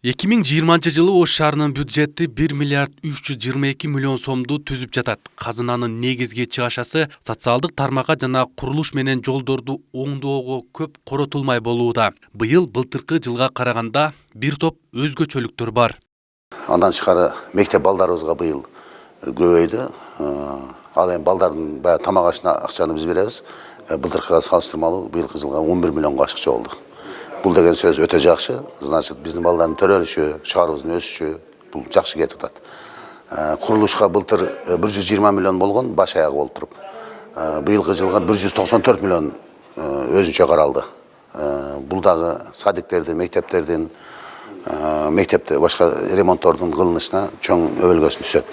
2020 жылы Ош шаарынын бюджети 1 миллиард 322 миллион сомду түзүп жатат. Казынанын негизги чыгашасы социалдык тармакка жана курулуш менен жолдорду оңдоого көп коротулмай болууда. Быйыл былтыркы жылга караганда бир топ өзгөчөлүктөр бар. Андан тышкары мектеп балдарыбызга быйыл көбөйдү. Ал эми балдардын баягы тамак ашына акчаны биз беребиз. Былтыркыга салыштырмалуу быйылкы жылга 11 миллионго ашыкча болдук. Бул деген сөз өтө жакшы. Значит, биздин балдардын төрөлүшү, шаарыбыздын өсүшү бул жакшы кетип атат. Курулушка былтыр 120 миллион болгон баш аягы болуп туруп. Быйылкы жылга 194 миллион өзүнчө каралды. Бул дагы садиктерди, мектептердин, мектепте башка ремонттордун кылынышына чоң өбөлгөсүн түшөт.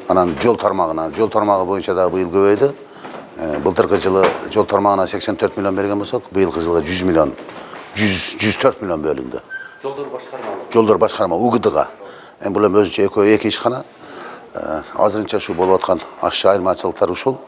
Анан жол тармагы боюнча дагы быйыл көбөйдү. Былтыркы жылы жол тармагына 84 миллион берген болсок, быйылкы жылга 104 миллион бөлүндү. Жолдор башкарма УГДга. Бул эми өзүнчө эки ишкана. Азырынча ушу болуп аткан ашча айырмачылыктар ушул.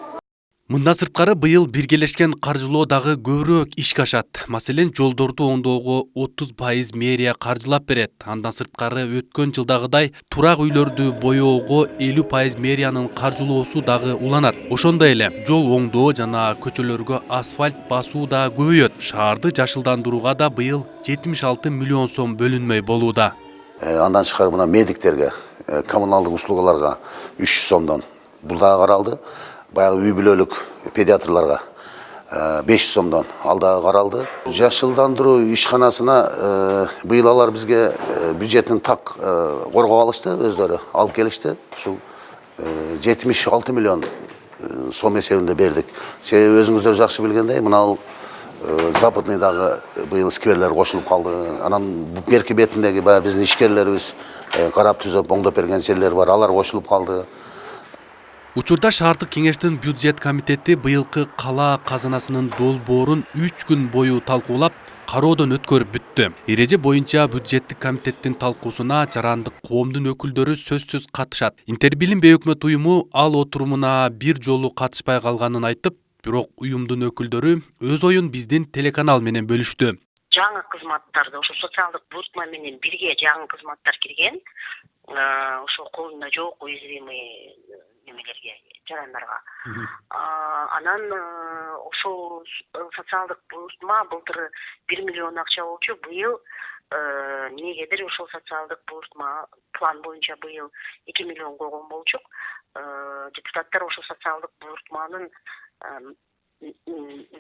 Мындан сырткары быйыл биргелешкен каржылоо дагы көбүрөөк ишке ашат. Маселен, жолдорду оңдоого 30% мэрия каржылап берет. Андан сырткары өткөн жылдагыдай турак үйлөрдү боyoого 50% мэриянын каржылоосу дагы уланат. Ошондой эле жол оңдоо жана көчөлөргө асфальт басуу да көбөйөт. Шаарды жашылдандырууга да быйыл 76 миллион сом бөлүнмөй болууда. Андан тышкары мына медиктерге, коммуналдык услугаларга 300 сомдон бул дагы каралды. Баягы үй бүлөлүк педиатрларга 500 сомдон ал дагы каралды. Жашылдандыруу ишканасына быйыл алар бизге бюджеттин так коргоп алышты, өздөрү алып келишти. Ушул 76 миллион сом эсебинде бердик. Себеби өзүңүздөр жакшы билгендей, мына западный дагы быйыл скверлер кошулуп калды. Анан берки бетиндеги баягы биздин ишкерлерибиз карап түзөп оңдоп берген жерлер бар, алар кошулуп калды. Учурда шаардык кеңештин бюджет комитети быйылкы кала казынасынын долбоорун 3 күн бою талкуулап, кароодон өткөрүп бүттү. Эреже боюнча бюджеттик комитеттин талкуусуна жарандык коомдун өкүлдөрү сөзсүз катышат. Интербилим бейөкмөт уюму ал отурумуна бир жолу катышпай калганын айтып, бирок уюмдун өкүлдөрү өз оюн биздин телеканал менен бөлүштү. Жаңы кызматтарды, ошо социалдык буйртма менен бирге жаңы кызматтар кирген. Ошо колунда жок уязвимый немелерге, жарандарга. Анан ошол социалдык буйртма былтыр 1 миллион акча болчу, быйыл эмнегедир ошол социалдык буйртма план боюнча быйыл 2 миллион койгон болчук. Депутаттар ошол социалдык буйртманын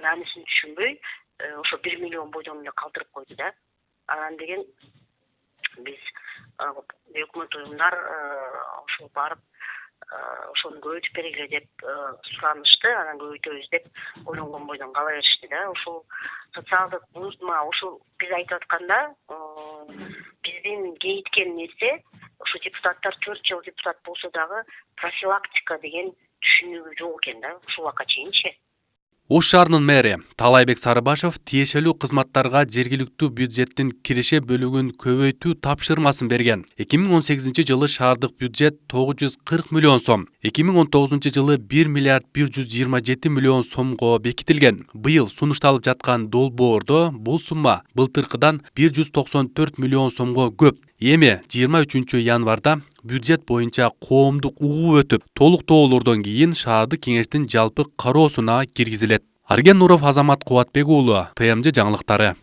маанисин түшүнбөй, ошо 1 миллион бойдон эле калтырып койду да. Анан деген биз өкмөт уюмдар ошо барып ошону көбөйтүп бергиле деп суранышты. Анан көбөйтөбүз деп ойлонгон бойдон кала беришти да. Ошол социалдык буйртма, ошол биз айтып атканда биздин кейиткен нерсе, ошо депутаттар 4 жыл депутат болсо дагы профилактика деген түшүнүгү жок экен да, ушул убакка чейинчи. Ош шаарынын мэри Талайбек Сарыбашев тиешелүү кызматтарга жергиликтүү бюджеттин киреше бөлүгүн көбөйтүү тапшырмасын берген. 2018 жылы шаардык бюджет 940 миллион сом, 2019 жылы 1 миллиард 127 миллион сомго бекитилген. Быйыл сунушталып жаткан долбоордо бул сумма былтыркыдан 194 миллион сомго көп. Эми 23 январда бюджет боюнча коомдук угуу өтүп, толуктоолордон кийин шаардык кеңештин жалпы кароосуна киргизилет. Арген Нуров, Азамат Кубатбек уулу, ТМЖ жаңылыктары.